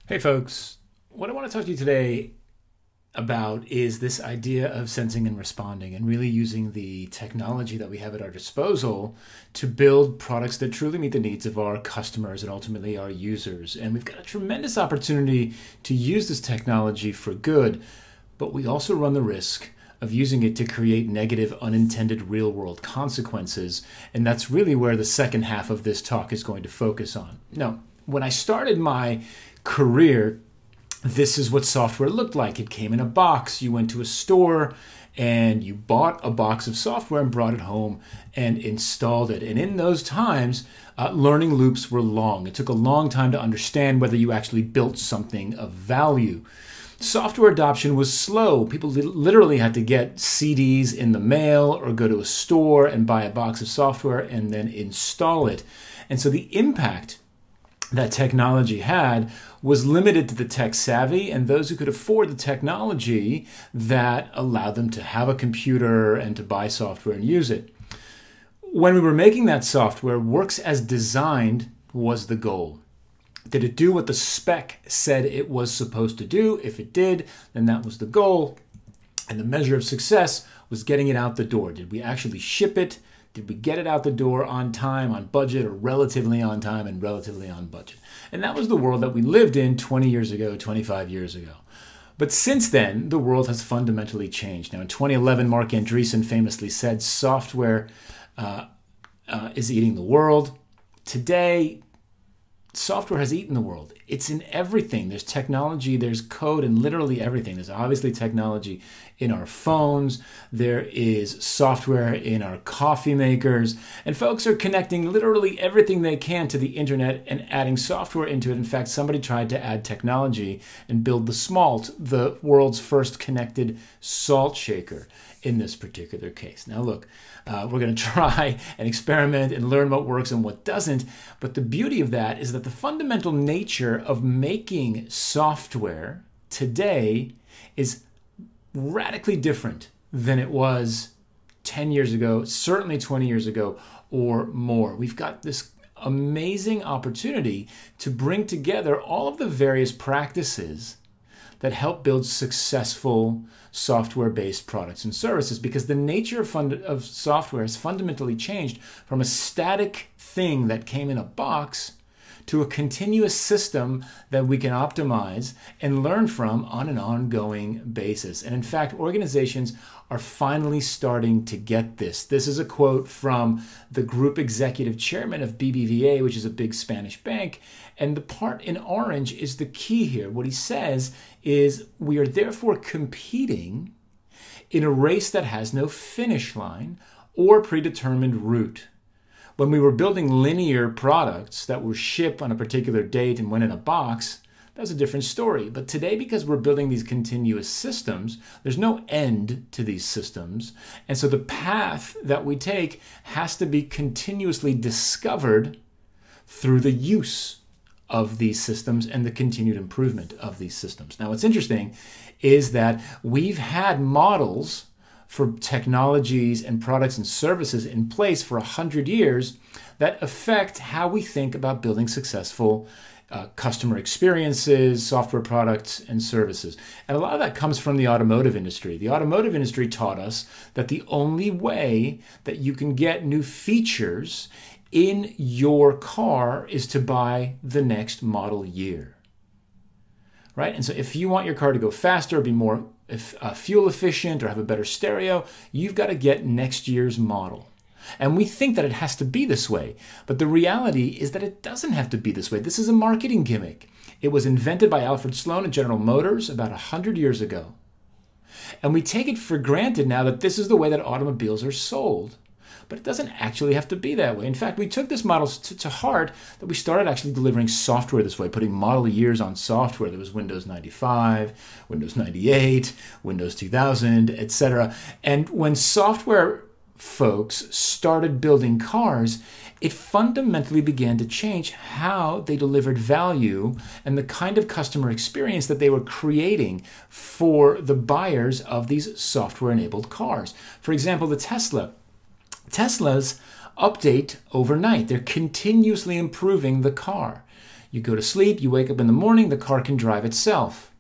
Hey folks, what I want to talk to you today about is this idea of sensing and responding and really using the technology that we have at our disposal to build products that truly meet the needs of our customers and ultimately our users. And we've got a tremendous opportunity to use this technology for good, but we also run the risk of using it to create negative, unintended real world consequences. And that's really where the second half of this talk is going to focus on. Now, when I started my career, this is what software looked like. It came in a box. You went to a store and you bought a box of software and brought it home and installed it. And in those times, learning loops were long. It took a long time to understand whether you actually built something of value. Software adoption was slow. People literally had to get CDs in the mail or go to a store and buy a box of software and then install it. And so the impact that technology had was limited to the tech savvy and those who could afford the technology that allowed them to have a computer and to buy software and use it. When we were making that software, works as designed was the goal. Did it do what the spec said it was supposed to do? If it did, then that was the goal. And the measure of success was getting it out the door. Did we actually ship it? Did we get it out the door on time, on budget, or relatively on time and relatively on budget? And that was the world that we lived in 20 years ago, 25 years ago. But since then, the world has fundamentally changed. Now, in 2011, Mark Andreessen famously said, software is eating the world. Today, software has eaten the world. It's in everything. There's technology, there's code in literally everything. There's obviously technology in our phones. There is software in our coffee makers. And folks are connecting literally everything they can to the internet and adding software into it. In fact, somebody tried to add technology and build the Smalt, the world's first connected salt shaker in this particular case. Now look, we're going to try and experiment and learn what works and what doesn't. But the beauty of that is that the fundamental nature of making software today is radically different than it was 10 years ago, certainly 20 years ago or more. We've got this amazing opportunity to bring together all of the various practices that help build successful software-based products and services, because the nature of software has fundamentally changed from a static thing that came in a box to a continuous system that we can optimize and learn from on an ongoing basis. And in fact, organizations are finally starting to get this. This is a quote from the group executive chairman of BBVA, which is a big Spanish bank. And the part in orange is the key here. What he says is, we are therefore competing in a race that has no finish line or predetermined route. When we were building linear products that were shipped on a particular date and went in a box, that was a different story. But today, because we're building these continuous systems, there's no end to these systems. And so the path that we take has to be continuously discovered through the use of these systems and the continued improvement of these systems. Now, what's interesting is that we've had models for technologies and products and services in place for 100 years that affect how we think about building successful customer experiences, software products, and services. And a lot of that comes from the automotive industry. The automotive industry taught us that the only way that you can get new features in your car is to buy the next model year. Right? And so if you want your car to go faster, be more fuel efficient, or have a better stereo, you've got to get next year's model. And we think that it has to be this way. But the reality is that it doesn't have to be this way. This is a marketing gimmick. It was invented by Alfred Sloan at General Motors about 100 years ago. And we take it for granted now that this is the way that automobiles are sold. But it doesn't actually have to be that way. In fact, we took this model to heart that we started actually delivering software this way, putting model years on software. There was Windows 95, Windows 98, Windows 2000, etc. And when software folks started building cars, it fundamentally began to change how they delivered value and the kind of customer experience that they were creating for the buyers of these software-enabled cars. For example, the Teslas update overnight. They're continuously improving the car. You go to sleep, you wake up in the morning, the car can drive itself.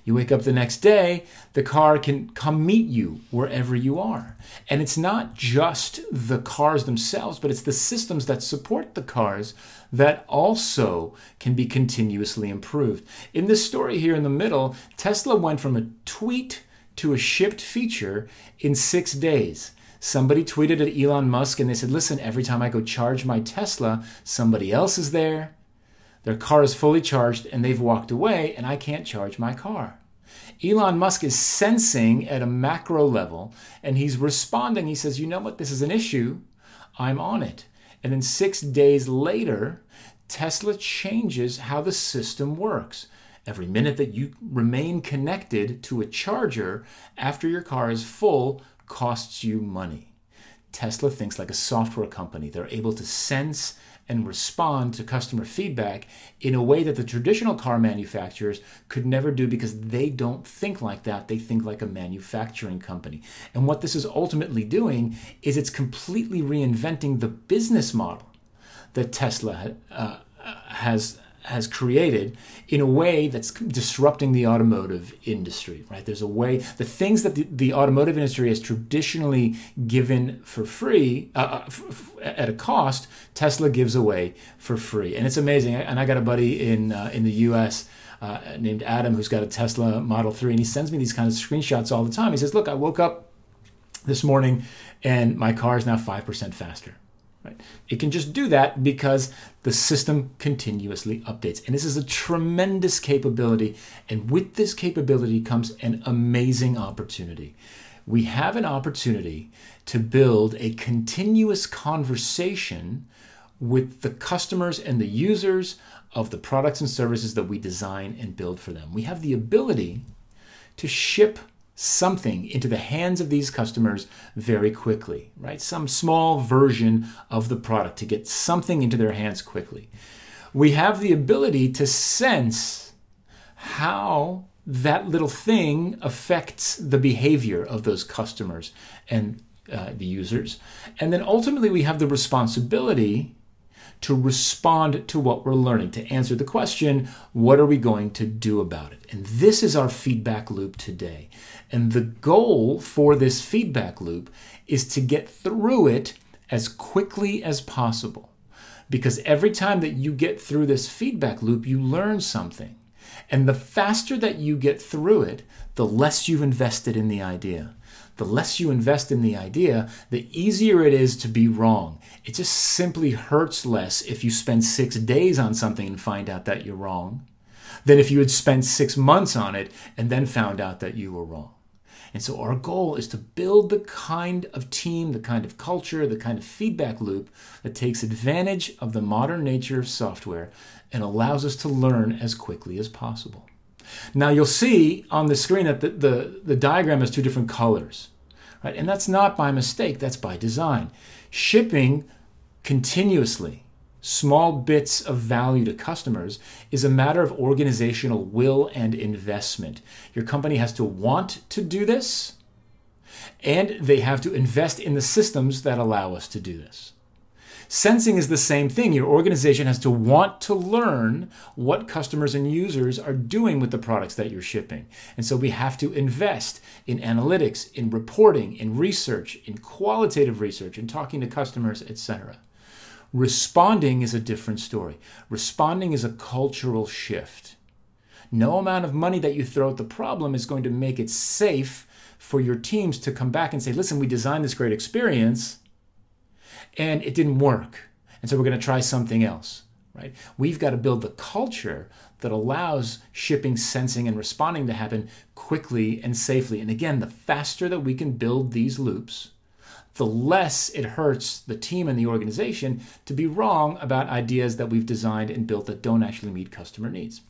You wake up the next day, the car can come meet you wherever you are. And it's not just the cars themselves, but it's the systems that support the cars that also can be continuously improved. In this story here in the middle, Tesla went from a tweet to a shipped feature in 6 days. Somebody tweeted at Elon Musk and they said, listen, every time I go charge my Tesla, somebody else is there. Their car is fully charged and they've walked away and I can't charge my car. Elon Musk is sensing at a macro level and he's responding. He says, you know what? This is an issue. I'm on it. And then 6 days later, Tesla changes how the system works. Every minute that you remain connected to a charger after your car is full costs you money. Tesla thinks like a software company. They're able to sense and respond to customer feedback in a way that the traditional car manufacturers could never do because they don't think like that. They think like a manufacturing company. And what this is ultimately doing is it's completely reinventing the business model that Tesla has created in a way that's disrupting the automotive industry, right? There's a way, the things that the automotive industry has traditionally given for free, at a cost, Tesla gives away for free. And it's amazing. And I got a buddy in the US named Adam who's got a Tesla Model 3, and he sends me these kinds of screenshots all the time. He says, look, I woke up this morning and my car is now 5% faster. Right? It can just do that because the system continuously updates. And this is a tremendous capability. And with this capability comes an amazing opportunity. We have an opportunity to build a continuous conversation with the customers and the users of the products and services that we design and build for them. We have the ability to ship something into the hands of these customers very quickly, right? Some small version of the product to get something into their hands quickly. We have the ability to sense how that little thing affects the behavior of those customers and the users. And then ultimately we have the responsibility to respond to what we're learning, to answer the question, what are we going to do about it? And this is our feedback loop today. And the goal for this feedback loop is to get through it as quickly as possible. Because every time that you get through this feedback loop, you learn something. And the faster that you get through it, the less you've invested in the idea. The less you invest in the idea, the easier it is to be wrong. It just simply hurts less if you spend 6 days on something and find out that you're wrong than if you had spent 6 months on it and then found out that you were wrong. And so our goal is to build the kind of team, the kind of culture, the kind of feedback loop that takes advantage of the modern nature of software and allows us to learn as quickly as possible. Now you'll see on the screen that the diagram has 2 different colors, right? And that's not by mistake, that's by design. Shipping continuously small bits of value to customers is a matter of organizational will and investment. Your company has to want to do this, and they have to invest in the systems that allow us to do this. Sensing is the same thing. Your organization has to want to learn what customers and users are doing with the products that you're shipping. And so we have to invest in analytics, in reporting, in research, in qualitative research, in talking to customers, etc. Responding is a different story. Responding is a cultural shift. No amount of money that you throw at the problem is going to make it safe for your teams to come back and say, listen, we designed this great experience and it didn't work. And so we're going to try something else, right? We've got to build the culture that allows shipping, sensing, and responding to happen quickly and safely. And again, the faster that we can build these loops, the less it hurts the team and the organization to be wrong about ideas that we've designed and built that don't actually meet customer needs.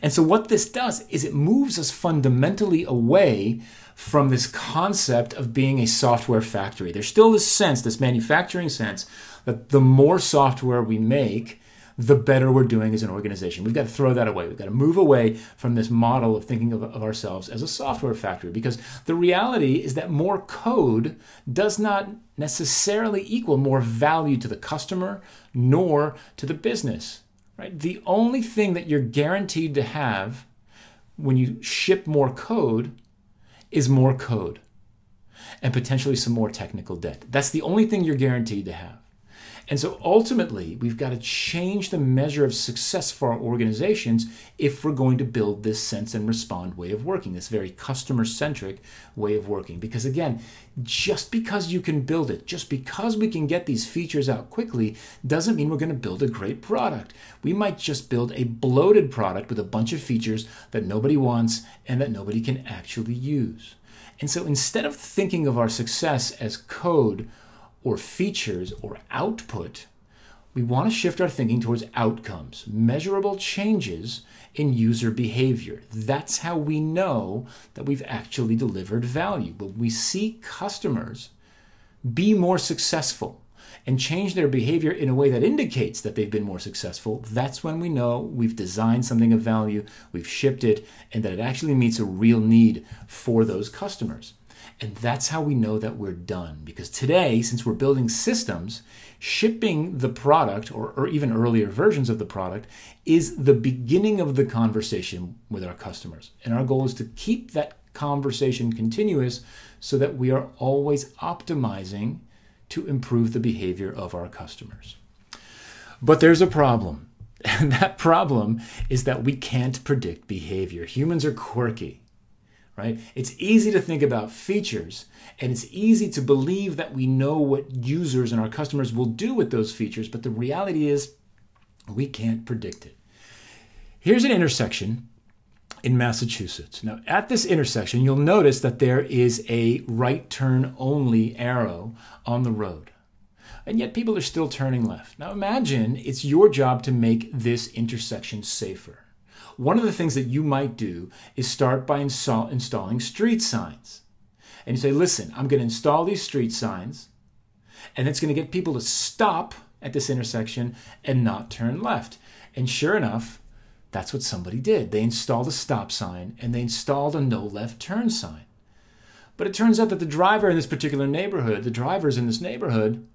And so what this does is it moves us fundamentally away from this concept of being a software factory. There's still this sense, this manufacturing sense, that the more software we make, the better we're doing as an organization. We've got to throw that away. We've got to move away from this model of thinking of ourselves as a software factory, because the reality is that more code does not necessarily equal more value to the customer nor to the business. right? The only thing that you're guaranteed to have when you ship more code is more code and potentially some more technical debt. That's the only thing you're guaranteed to have. And so ultimately, we've got to change the measure of success for our organizations if we're going to build this sense and respond way of working, this very customer-centric way of working. Because again, just because you can build it, just because we can get these features out quickly, doesn't mean we're going to build a great product. We might just build a bloated product with a bunch of features that nobody wants and that nobody can actually use. And so instead of thinking of our success as code or features or output, we want to shift our thinking towards outcomes, measurable changes in user behavior. That's how we know that we've actually delivered value. When we see customers be more successful and change their behavior in a way that indicates that they've been more successful, that's when we know we've designed something of value, we've shipped it, and that it actually meets a real need for those customers. And that's how we know that we're done. Because today, since we're building systems, shipping the product or even earlier versions of the product is the beginning of the conversation with our customers. And our goal is to keep that conversation continuous so that we are always optimizing to improve the behavior of our customers. But there's a problem. And that problem is that we can't predict behavior. Humans are quirky. Right? It's easy to think about features, and it's easy to believe that we know what users and our customers will do with those features, but the reality is we can't predict it. Here's an intersection in Massachusetts. Now, at this intersection, you'll notice that there is a right turn only arrow on the road, and yet people are still turning left. Now, imagine it's your job to make this intersection safer. One of the things that you might do is start by installing street signs. And you say, listen, I'm going to install these street signs, and it's going to get people to stop at this intersection and not turn left. And sure enough, that's what somebody did. They installed a stop sign, and they installed a no left turn sign. But it turns out that the drivers in this neighborhood,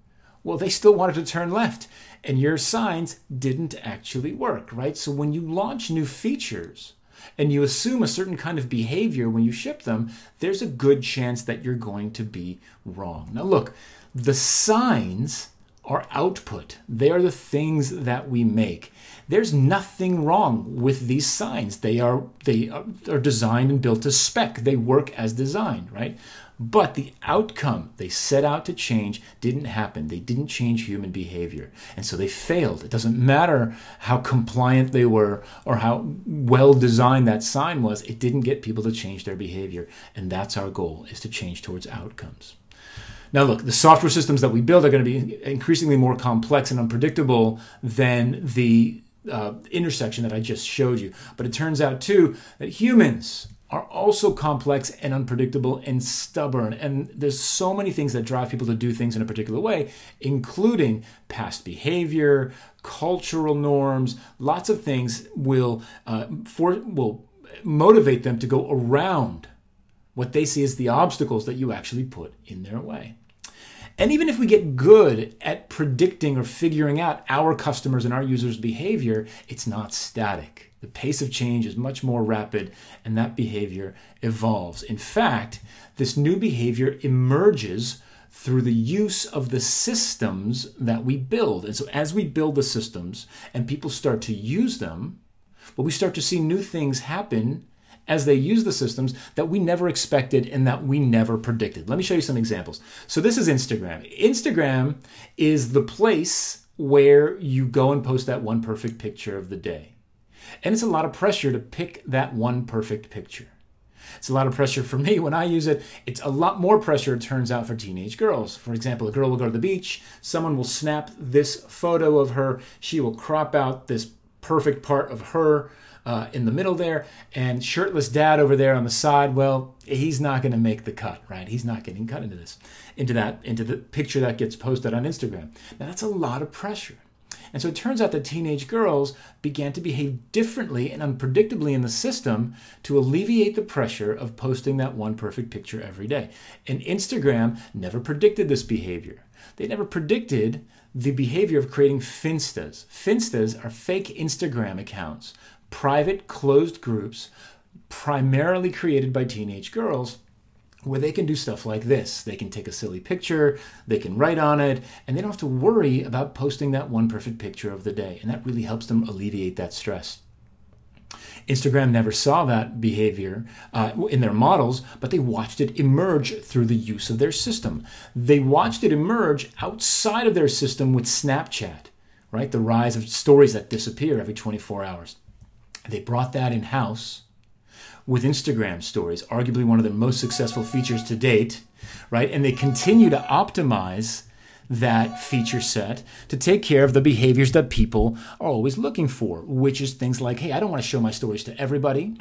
well, they still wanted to turn left, and your signs didn't actually work, right? So when you launch new features and you assume a certain kind of behavior when you ship them, there's a good chance that you're going to be wrong. Now look, the signs are output. They are the things that we make. There's nothing wrong with these signs. They are designed and built to spec. They work as designed, right? But the outcome they set out to change didn't happen. They didn't change human behavior. And so they failed. It doesn't matter how compliant they were or how well designed that sign was. It didn't get people to change their behavior. And that's our goal, is to change towards outcomes. Now look, the software systems that we build are going to be increasingly more complex and unpredictable than the intersection that I just showed you. But it turns out too that humans are also complex and unpredictable and stubborn. And there's so many things that drive people to do things in a particular way, including past behavior, cultural norms. Lots of things will motivate them to go around what they see as the obstacles that you actually put in their way. And even if we get good at predicting or figuring out our customers and our users' behavior, it's not static. The pace of change is much more rapid, and that behavior evolves. In fact, this new behavior emerges through the use of the systems that we build. And so as we build the systems and people start to use them, well, we start to see new things happen as they use the systems that we never expected and that we never predicted. Let me show you some examples. So this is Instagram. Instagram is the place where you go and post that one perfect picture of the day. And it's a lot of pressure to pick that one perfect picture. It's a lot of pressure for me when I use it. It's a lot more pressure, it turns out, for teenage girls. For example, a girl will go to the beach. Someone will snap this photo of her. She will crop out this perfect part of her in the middle there, and shirtless dad over there on the side, well, he's not going to make the cut, right? He's not getting cut into the picture that gets posted on Instagram. Now, that's a lot of pressure. And so it turns out that teenage girls began to behave differently and unpredictably in the system to alleviate the pressure of posting that one perfect picture every day. And Instagram never predicted this behavior. They never predicted the behavior of creating Finstas. Finstas are fake Instagram accounts, private closed groups, primarily created by teenage girls, where they can do stuff like this. They can take a silly picture, they can write on it, and they don't have to worry about posting that one perfect picture of the day. And that really helps them alleviate that stress. Instagram never saw that behavior in their models, but they watched it emerge through the use of their system. They watched it emerge outside of their system with Snapchat, right? The rise of stories that disappear every 24 hours. They brought that in-house with Instagram stories, arguably one of their most successful features to date, right? And they continue to optimize that feature set to take care of the behaviors that people are always looking for, which is things like, hey, I don't want to show my stories to everybody.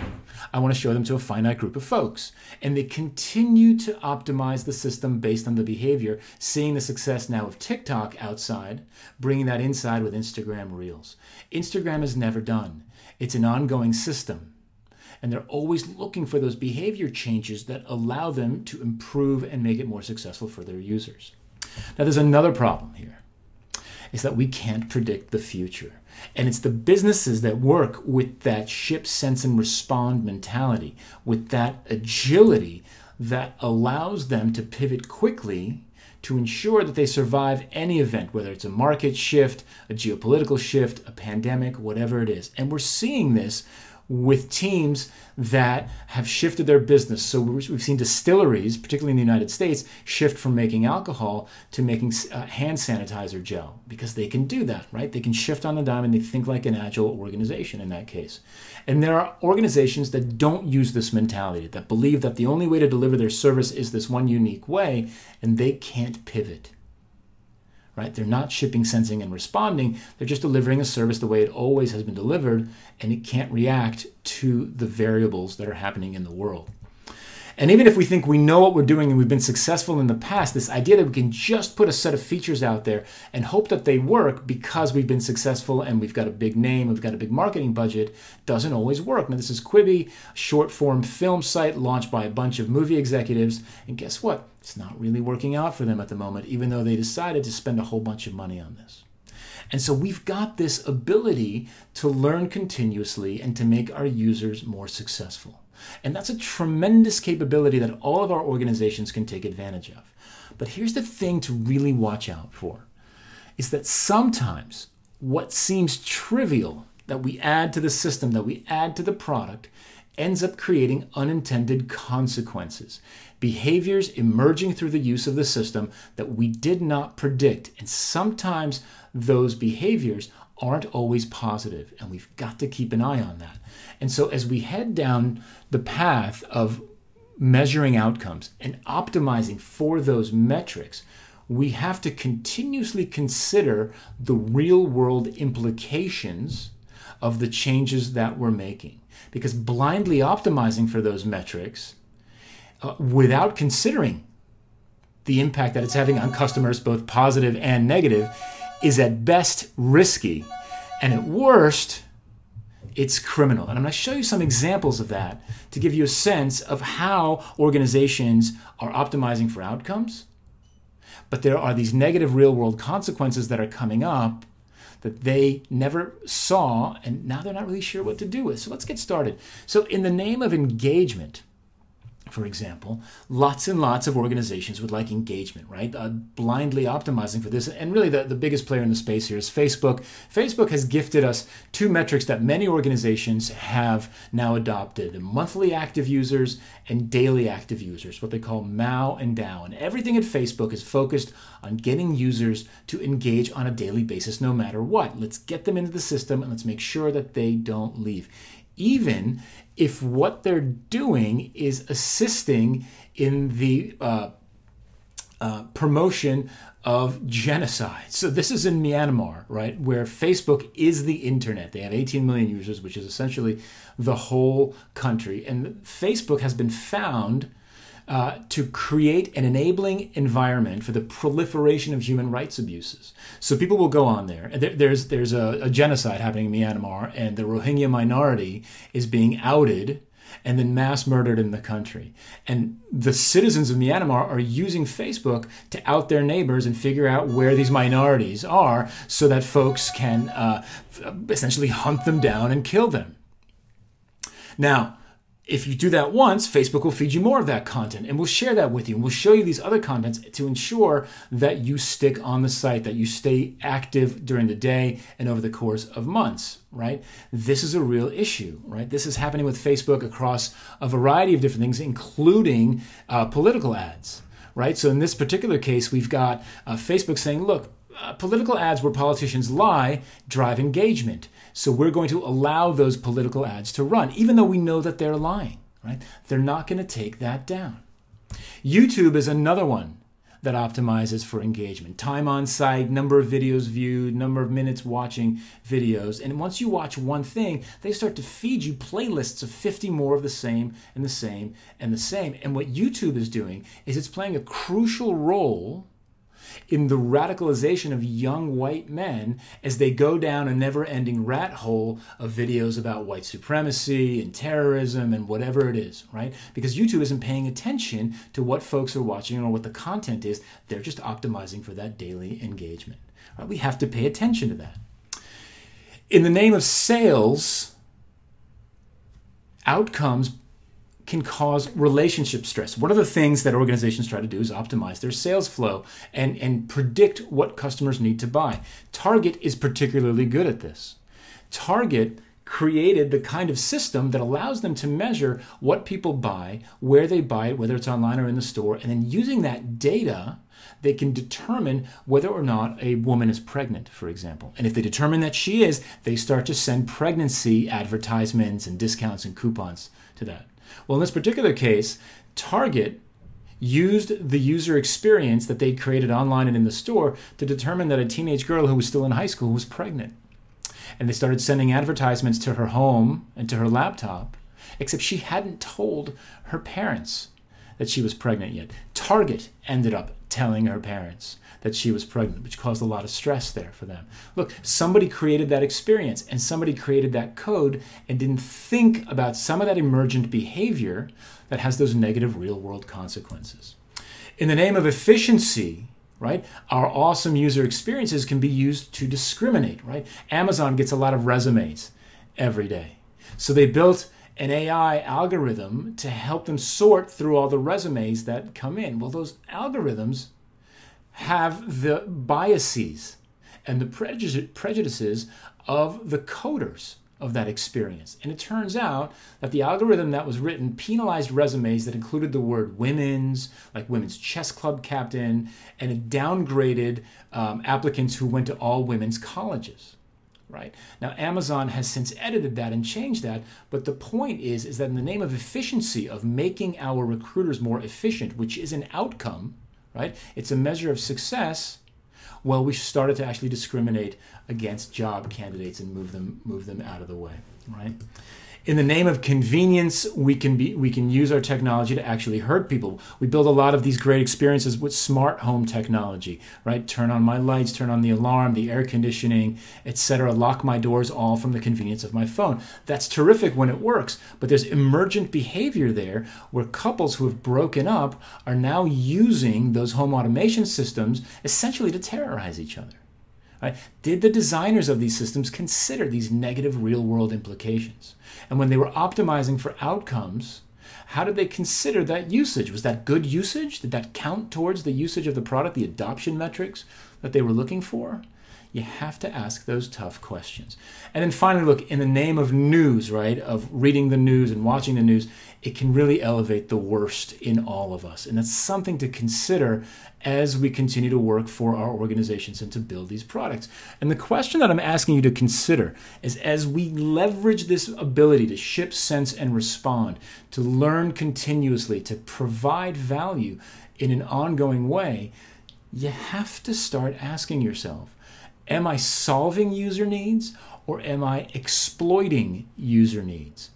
I want to show them to a finite group of folks. And they continue to optimize the system based on the behavior, seeing the success now of TikTok outside, bringing that inside with Instagram Reels. Instagram is never done. It's an ongoing system. And they're always looking for those behavior changes that allow them to improve and make it more successful for their users. Now, there's another problem here, is that we can't predict the future. And it's the businesses that work with that ship, sense, and respond mentality, with that agility that allows them to pivot quickly to ensure that they survive any event, whether it's a market shift, a geopolitical shift, a pandemic, whatever it is. And we're seeing this with teams that have shifted their business. So we've seen distilleries, particularly in the United States, shift from making alcohol to making hand sanitizer gel, because they can do that, right? They can shift on the dime, and they think like an agile organization in that case. And there are organizations that don't use this mentality, that believe that the only way to deliver their service is this one unique way, and they can't pivot. Right? They're not shipping, sensing, and responding. They're just delivering a service the way it always has been delivered, and it can't react to the variables that are happening in the world. And even if we think we know what we're doing and we've been successful in the past, this idea that we can just put a set of features out there and hope that they work because we've been successful and we've got a big name, we've got a big marketing budget, doesn't always work. Now, this is Quibi, a short-form film site launched by a bunch of movie executives, and guess what? It's not really working out for them at the moment, even though they decided to spend a whole bunch of money on this. And so we've got this ability to learn continuously and to make our users more successful. And that's a tremendous capability that all of our organizations can take advantage of. But here's the thing to really watch out for, is that sometimes what seems trivial that we add to the system, that we add to the product, ends up creating unintended consequences. Behaviors emerging through the use of the system that we did not predict. And sometimes those behaviors aren't always positive, and we've got to keep an eye on that. And so as we head down the path of measuring outcomes and optimizing for those metrics, we have to continuously consider the real-world implications of the changes that we're making. Because blindly optimizing for those metrics without considering the impact that it's having on customers, both positive and negative, is at best risky, and at worst, it's criminal. And I'm going to show you some examples of that to give you a sense of how organizations are optimizing for outcomes, but there are these negative real-world consequences that are coming up that they never saw, and now they're not really sure what to do with. So let's get started. So in the name of engagement, for example, lots and lots of organizations would like engagement, right? Blindly optimizing for this. And really the biggest player in the space here is Facebook. Facebook has gifted us two metrics that many organizations have now adopted: monthly active users and daily active users, what they call MAU and DAU. And everything at Facebook is focused on getting users to engage on a daily basis no matter what. Let's get them into the system and let's make sure that they don't leave, even if what they're doing is assisting in the promotion of genocide. So this is in Myanmar, right, where Facebook is the internet. They have 18 million users, which is essentially the whole country. And Facebook has been found to create an enabling environment for the proliferation of human rights abuses. So people will go on there. There's a genocide happening in Myanmar, and the Rohingya minority is being outed and then mass murdered in the country. And the citizens of Myanmar are using Facebook to out their neighbors and figure out where these minorities are so that folks can essentially hunt them down and kill them. Now, if you do that once, Facebook will feed you more of that content, and we'll share that with you. And we'll show you these other contents to ensure that you stick on the site, that you stay active during the day and over the course of months, right? This is a real issue, right? This is happening with Facebook across a variety of different things, including political ads, right? So in this particular case, we've got Facebook saying, look, political ads where politicians lie drive engagement. So we're going to allow those political ads to run, even though we know that they're lying, right? They're not going to take that down. YouTube is another one that optimizes for engagement. Time on site, number of videos viewed, number of minutes watching videos. And once you watch one thing, they start to feed you playlists of 50 more of the same and the same and the same. And what YouTube is doing is it's playing a crucial role in the radicalization of young white men as they go down a never-ending rat hole of videos about white supremacy and terrorism and whatever it is, right? Because YouTube isn't paying attention to what folks are watching or what the content is. They're just optimizing for that daily engagement. Right? We have to pay attention to that. In the name of sales, outcomes can cause relationship stress. One of the things that organizations try to do is optimize their sales flow and predict what customers need to buy. Target is particularly good at this. Target created the kind of system that allows them to measure what people buy, where they buy it, whether it's online or in the store, and then using that data, they can determine whether or not a woman is pregnant, for example. And if they determine that she is, they start to send pregnancy advertisements and discounts and coupons to that. Well, in this particular case, Target used the user experience that they'd created online and in the store to determine that a teenage girl who was still in high school was pregnant. And they started sending advertisements to her home and to her laptop, except she hadn't told her parents that she was pregnant yet. Target ended up telling her parents that she was pregnant, which caused a lot of stress there for them. Look, somebody created that experience and somebody created that code and didn't think about some of that emergent behavior that has those negative real-world consequences. In the name of efficiency, right, our awesome user experiences can be used to discriminate, right? Amazon gets a lot of resumes every day. So they built an AI algorithm to help them sort through all the resumes that come in. Well, those algorithms have the biases and the prejudices of the coders of that experience. And it turns out that the algorithm that was written penalized resumes that included the word women's, like women's chess club captain, and it downgraded applicants who went to all women's colleges. Right? Now, Amazon has since edited that and changed that, but the point is that in the name of efficiency, of making our recruiters more efficient, which is an outcome, right? It's a measure of success. Well, we started to actually discriminate against job candidates and move them out of the way, right? In the name of convenience, we can use our technology to actually hurt people. We build a lot of these great experiences with smart home technology, right? Turn on my lights, turn on the alarm, the air conditioning, etc. Lock my doors, all from the convenience of my phone. That's terrific when it works, but there's emergent behavior there where couples who have broken up are now using those home automation systems essentially to terrorize each other. Right? Did the designers of these systems consider these negative real-world implications? And when they were optimizing for outcomes, how did they consider that usage? Was that good usage? Did that count towards the usage of the product, the adoption metrics that they were looking for? You have to ask those tough questions. And then finally, look, in the name of news, right, of reading the news and watching the news, it can really elevate the worst in all of us. And that's something to consider as we continue to work for our organizations and to build these products. And the question that I'm asking you to consider is, as we leverage this ability to ship, sense, and respond, to learn continuously, to provide value in an ongoing way, you have to start asking yourself, am I solving user needs or am I exploiting user needs?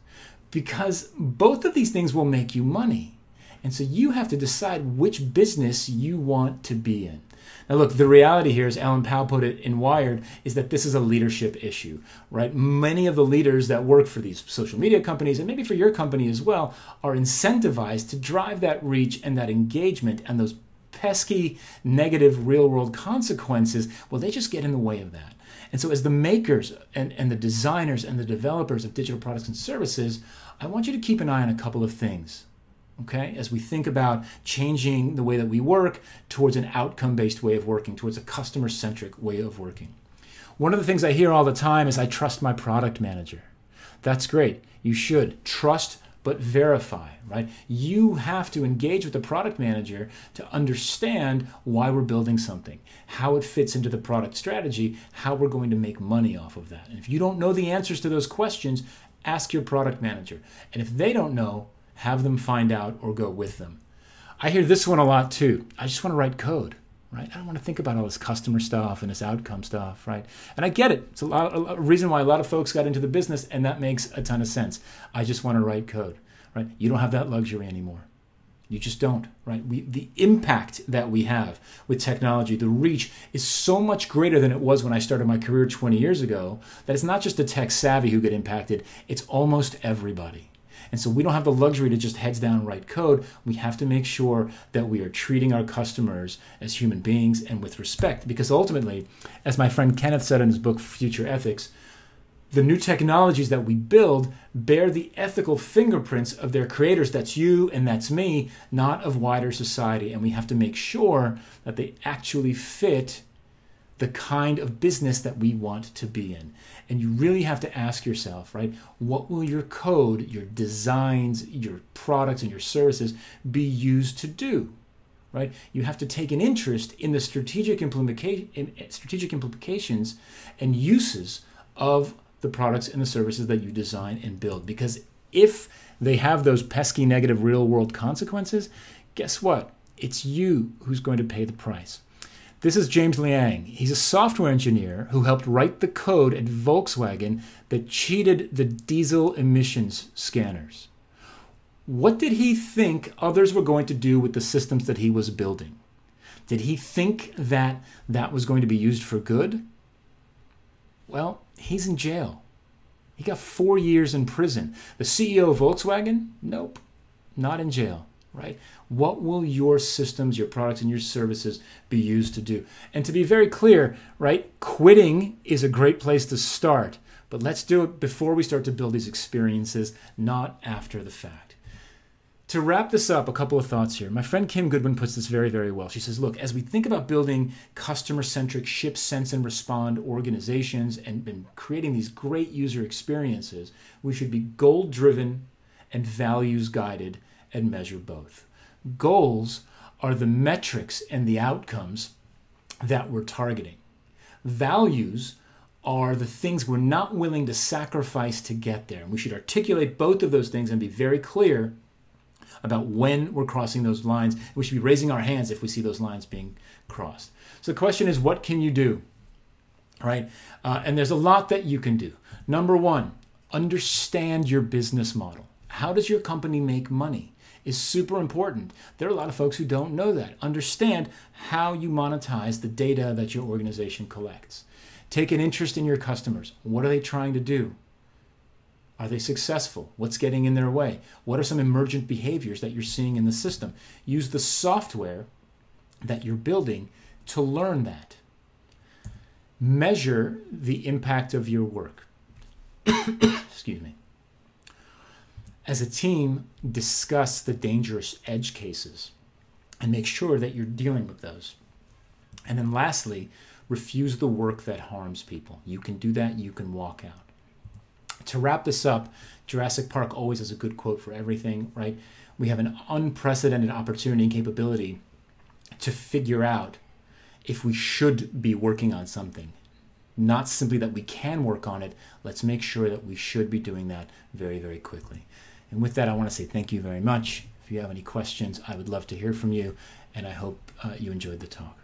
Because both of these things will make you money. And so you have to decide which business you want to be in. Now look, the reality here, as Alan Powell put it in Wired, is that this is a leadership issue, right? Many of the leaders that work for these social media companies, and maybe for your company as well, are incentivized to drive that reach and that engagement, and those pesky negative real-world consequences, well, they just get in the way of that. And so as the makers and the designers and the developers of digital products and services, I want you to keep an eye on a couple of things. Okay, as we think about changing the way that we work towards an outcome-based way of working, towards a customer-centric way of working. One of the things I hear all the time is, I trust my product manager. That's great. You should trust but verify, right? You have to engage with the product manager to understand why we're building something, how it fits into the product strategy, how we're going to make money off of that. And if you don't know the answers to those questions, ask your product manager. And if they don't know, have them find out or go with them. I hear this one a lot too. I just want to write code, right? I don't want to think about all this customer stuff and this outcome stuff, right? And I get it. It's a reason why a lot of folks got into the business, and that makes a ton of sense. I just want to write code, right? You don't have that luxury anymore. You just don't, right? The impact that we have with technology, the reach, is so much greater than it was when I started my career 20 years ago, that it's not just the tech savvy who get impacted, it's almost everybody. And so we don't have the luxury to just heads down write code. We have to make sure that we are treating our customers as human beings and with respect. Because ultimately, as my friend Kenneth said in his book, Future Ethics, the new technologies that we build bear the ethical fingerprints of their creators. That's you and that's me, not of wider society. And we have to make sure that they actually fit the kind of business that we want to be in. And you really have to ask yourself, right, what will your code, your designs, your products, and your services be used to do, right? You have to take an interest in the strategic implications and uses of the products and the services that you design and build. Because if they have those pesky negative real-world consequences, guess what? It's you who's going to pay the price. This is James Liang. He's a software engineer who helped write the code at Volkswagen that cheated the diesel emissions scanners. What did he think others were going to do with the systems that he was building? Did he think that that was going to be used for good? Well, he's in jail. He got 4 years in prison. The CEO of Volkswagen? Nope, not in jail. Right? What will your systems, your products, and your services be used to do? And to be very clear, right, quitting is a great place to start, but let's do it before we start to build these experiences, not after the fact. To wrap this up, a couple of thoughts here. My friend Kim Goodwin puts this very, very well. She says, look, as we think about building customer-centric ship, sense, and respond organizations and creating these great user experiences, we should be goal-driven and values-guided and measure both. Goals are the metrics and the outcomes that we're targeting. Values are the things we're not willing to sacrifice to get there. And we should articulate both of those things and be very clear about when we're crossing those lines. We should be raising our hands if we see those lines being crossed. So the question is, what can you do? Right? And there's a lot that you can do. Number one, understand your business model. How does your company make money? Is super important. There are a lot of folks who don't know that. Understand how you monetize the data that your organization collects. Take an interest in your customers. What are they trying to do? Are they successful? What's getting in their way? What are some emergent behaviors that you're seeing in the system? Use the software that you're building to learn that. Measure the impact of your work. Excuse me. As a team, discuss the dangerous edge cases and make sure that you're dealing with those. And then lastly, refuse the work that harms people. You can do that, you can walk out. To wrap this up, Jurassic Park always has a good quote for everything, right? We have an unprecedented opportunity and capability to figure out if we should be working on something. Not simply that we can work on it, let's make sure that we should be doing that very, very quickly. And with that, I want to say thank you very much. If you have any questions, I would love to hear from you, and I hope you enjoyed the talk.